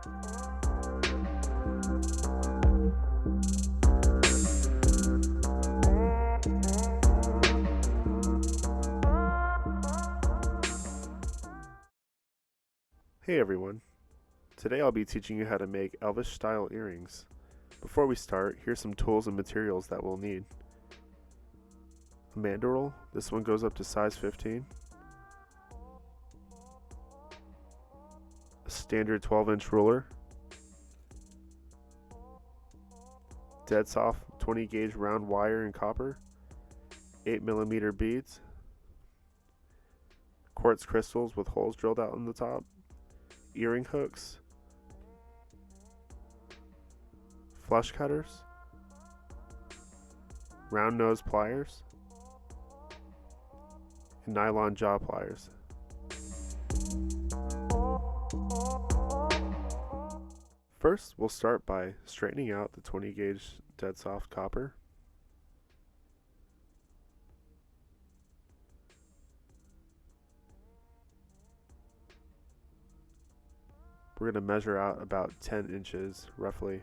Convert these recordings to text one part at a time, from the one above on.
Hey everyone, today I'll be teaching you how to make Elvish style earrings. Before we start, here's some tools and materials that we'll need. A mandrel, this one goes up to size 15. A standard 12-inch ruler. Dead soft 20 gauge round wire in copper. 8mm beads. Quartz crystals with holes drilled out in the top. Earring hooks, flush cutters, round nose pliers, and nylon jaw pliers. First, we'll start by straightening out the 20 gauge dead soft copper. We're going to measure out about 10 inches, roughly.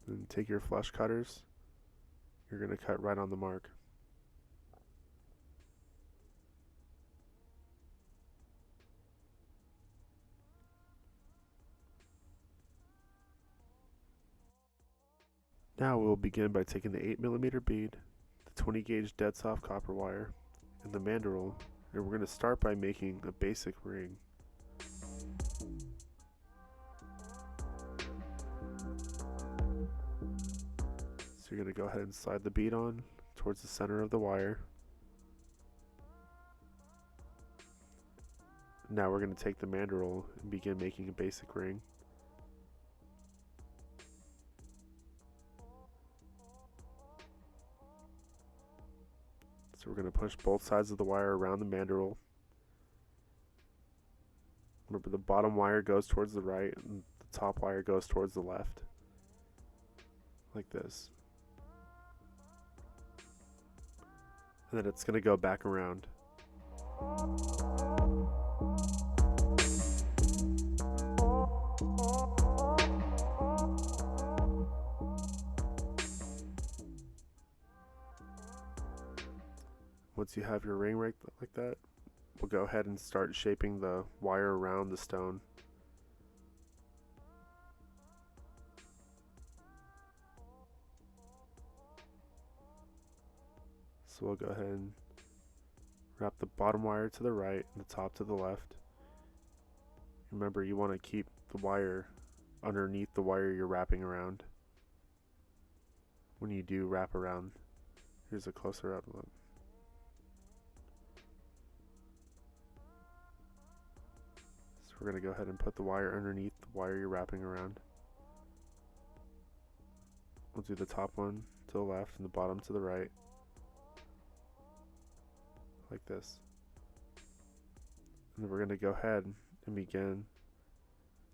Then take your flush cutters. You're going to cut right on the mark. Now we'll begin by taking the 8mm bead, the 20 gauge dead soft copper wire, and the mandrel, and we're going to start by making a basic ring. So you're going to go ahead and slide the bead on towards the center of the wire. Now we're going to take the mandrel and begin making a basic ring. So we're going to push both sides of the wire around the mandrel. Remember, the bottom wire goes towards the right and the top wire goes towards the left. Like this. And then it's going to go back around. Once you have your ring right like that, we'll go ahead and start shaping the wire around the stone. So we'll go ahead and wrap the bottom wire to the right and the top to the left. Remember, you want to keep the wire underneath the wire you're wrapping around when you do wrap around. Here's a closer up look. So we're going to go ahead and put the wire underneath the wire you're wrapping around. We'll do the top one to the left and the bottom to the right. Like this. And then we're going to go ahead and begin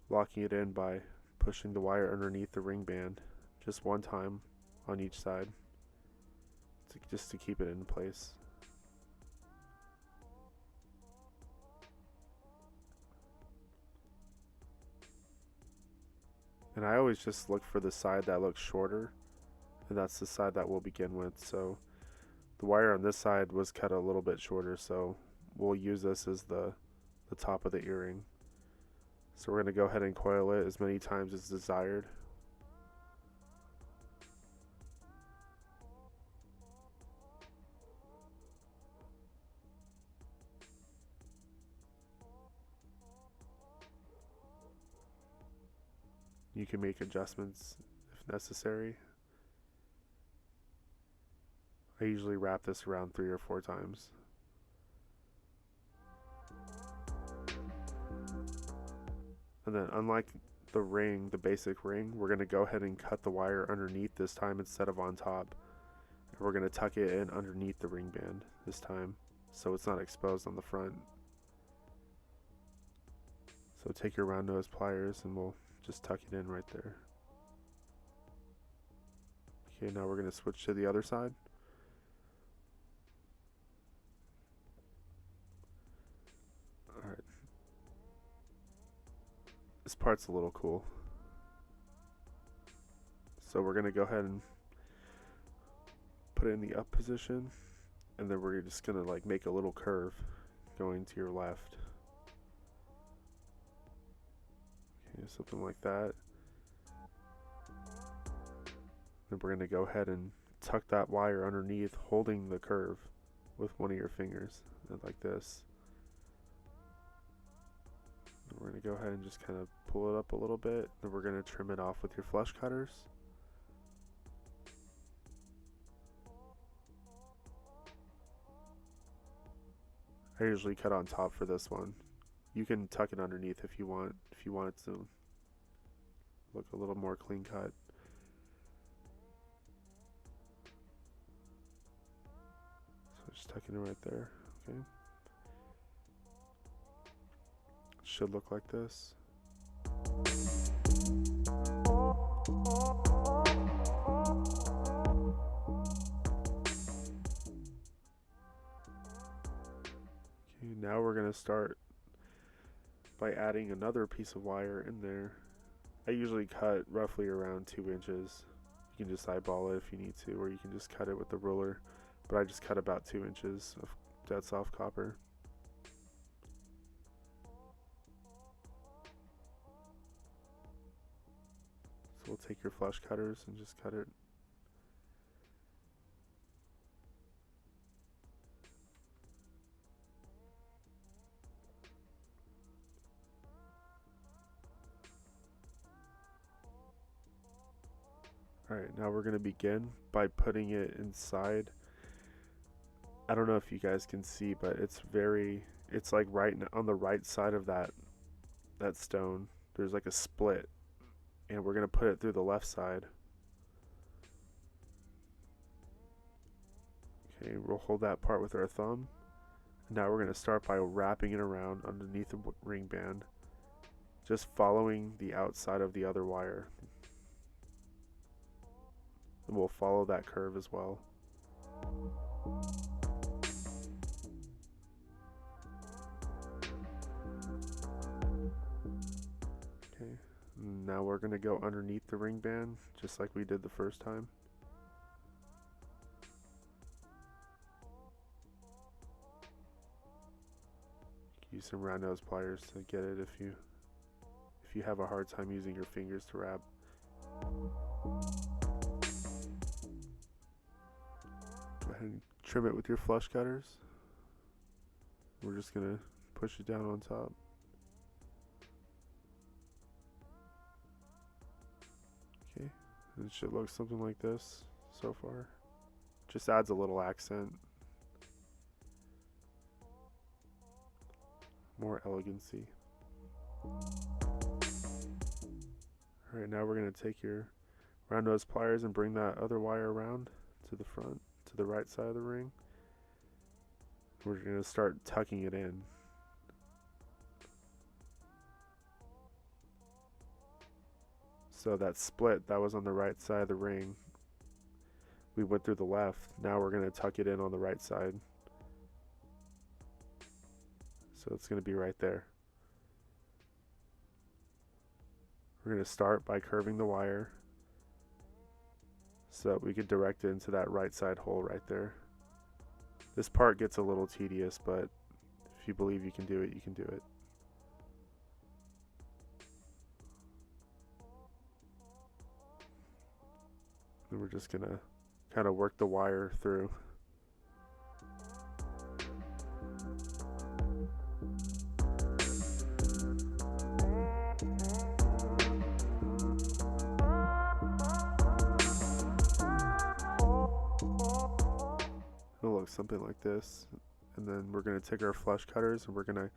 locking it in by pushing the wire underneath the ring band just one time on each side, just to keep it in place. And I always just look for the side that looks shorter, and that's the side that we'll begin with. So the wire on this side was cut a little bit shorter, so we'll use this as the top of the earring. So we're going to go ahead and coil it as many times as desired. You can make adjustments if necessary. I usually wrap this around 3 or 4 times. And then, unlike the ring, the basic ring, we're going to go ahead and cut the wire underneath this time instead of on top. And we're going to tuck it in underneath the ring band this time, so it's not exposed on the front. So take your round nose pliers and we'll just tuck it in right there. Okay, now we're going to switch to the other side. Alright. This part's a little cool. So we're going to go ahead and put it in the up position, and then we're just going to like make a little curve going to your left. Okay, something like that. Then we're going to go ahead and tuck that wire underneath, holding the curve with one of your fingers, like this. And we're going to go ahead and just kind of pull it up a little bit. Then we're going to trim it off with your flush cutters. I usually cut on top for this one. You can tuck it underneath if you want it to look a little more clean cut. So just tucking it right there, okay? It should look like this. Okay, now we're going to start by adding another piece of wire in there. I usually cut roughly around 2 inches. You can just eyeball it if you need to, or you can just cut it with the ruler. But I just cut about 2 inches of dead soft copper. So we'll take your flush cutters and just cut it. Alright, now we're going to begin by putting it inside. I don't know if you guys can see, but it's like right on the right side of that stone. There's like a split, and we're going to put it through the left side. Okay, we'll hold that part with our thumb. Now we're going to start by wrapping it around underneath the ring band, just following the outside of the other wire. And we'll follow that curve as well. Okay, now we're going to go underneath the ring band, just like we did the first time. Use some round nose pliers to get it if you have a hard time using your fingers to wrap. Go ahead and trim it with your flush cutters. We're just going to push it down on top. Okay, and it should look something like this so far. Just adds a little accent. More elegancy. Alright, now we're going to take your round nose pliers and bring that other wire around to the front, to the right side of the ring. We're going to start tucking it in. So that split that was on the right side of the ring, we went through the left. Now we're going to tuck it in on the right side. So it's going to be right there. We're going to start by curving the wire so that we can direct it into that right side hole right there. This part gets a little tedious, but if you believe you can do it, you can do it. And we're just going to kind of work the wire through. It'll look something like this, and then we're going to take our flush cutters and we're going to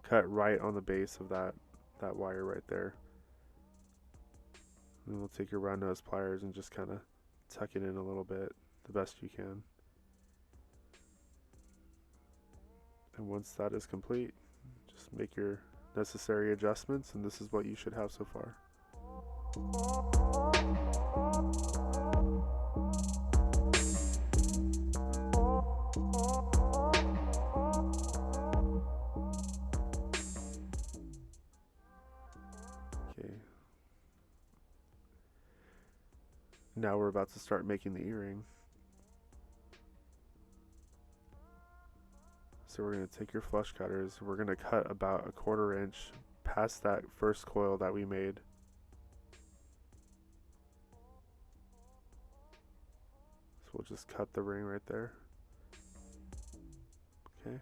cut right on the base of that wire right there. And we'll take your round nose pliers and just kind of tuck it in a little bit, the best you can. And once that is complete, just make your necessary adjustments, and this is what you should have so far. Now we're about to start making the earring. So we're going to take your flush cutters. We're going to cut about 1/4 inch past that first coil that we made. So we'll just cut the ring right there. Okay.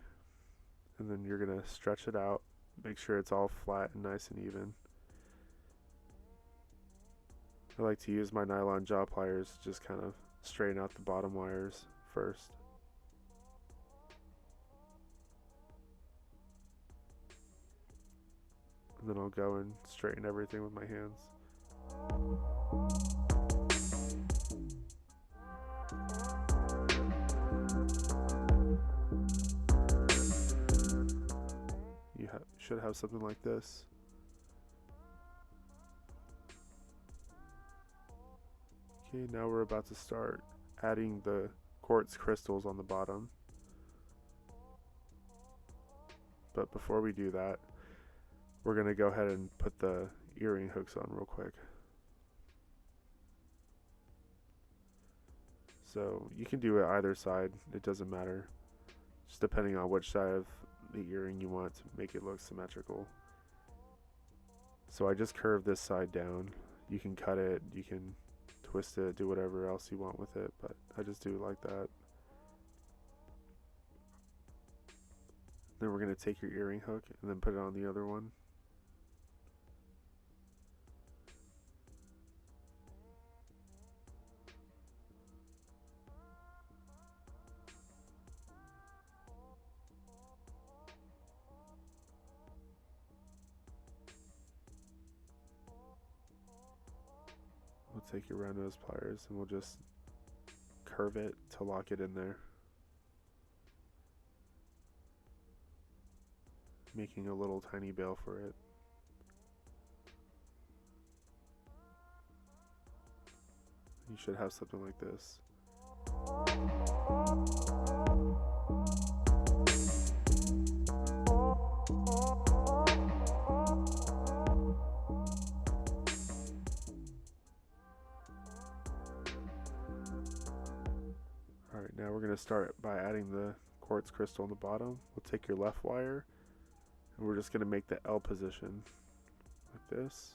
And then you're going to stretch it out. Make sure it's all flat and nice and even. I like to use my nylon jaw pliers to just kind of straighten out the bottom wires first. And then I'll go and straighten everything with my hands. You should have something like this. Okay, now we're about to start adding the quartz crystals on the bottom. But before we do that, we're going to go ahead and put the earring hooks on real quick. So you can do it either side, it doesn't matter. Just depending on which side of the earring you want to make it look symmetrical. So I just curved this side down. You can cut it, you can twist it, do whatever else you want with it, but I just do it like that. Then we're going to take your earring hook and then put it on the other one. We'll take your round nose pliers and we'll just curve it to lock it in there, making a little tiny bail for it. You should have something like this. Alright, now we're going to start by adding the quartz crystal on the bottom. We'll take your left wire and we're just going to make the L position like this.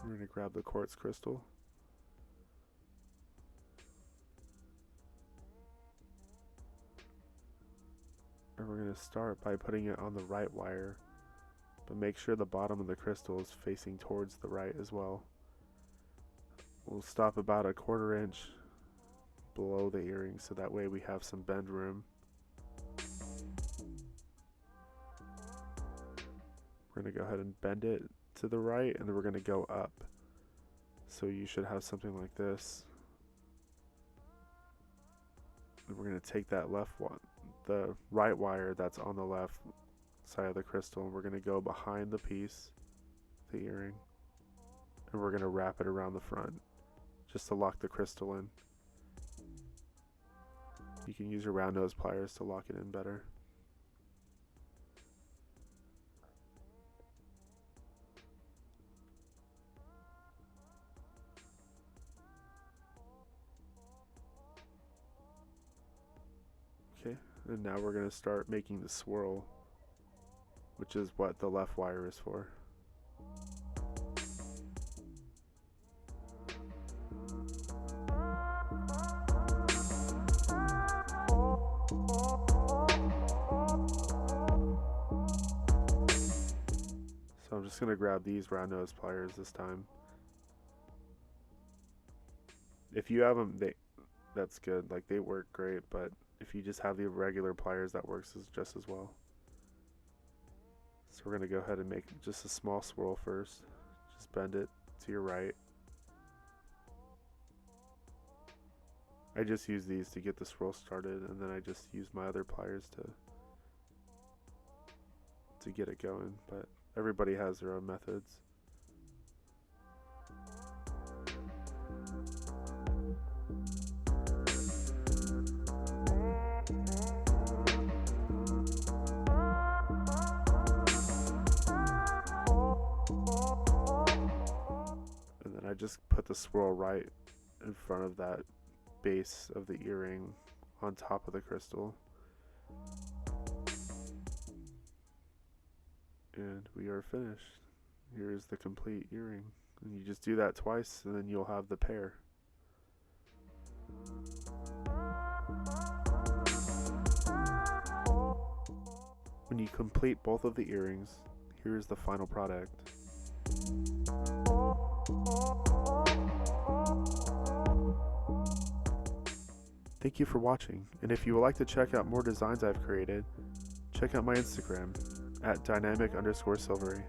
We're going to grab the quartz crystal. And we're going to start by putting it on the right wire, but make sure the bottom of the crystal is facing towards the right as well. We'll stop about 1/4 inch below the earring so that way we have some bend room. We're going to go ahead and bend it to the right and then we're going to go up. So you should have something like this. And we're going to take that left one, the right wire that's on the left side of the crystal, and we're going to go behind the piece, the earring, and we're going to wrap it around the front just to lock the crystal in. You can use your round nose pliers to lock it in better. Okay, and now we're going to start making the swirl, which is what the left wire is for. So I'm just going to grab these round nose pliers this time. If you have them, that's good, like they work great, but if you just have the regular pliers, that works just as well. So we're going to go ahead and make just a small swirl first. Just bend it to your right. I just use these to get the swirl started, and then I just use my other pliers to get it going, but everybody has their own methods. just put the swirl right in front of that base of the earring on top of the crystal. And we are finished. Here's the complete earring. And you just do that twice and then you'll have the pair. When you complete both of the earrings, here is the final product. Thank you for watching, and if you would like to check out more designs I've created, check out my Instagram at @dynamic_silvery.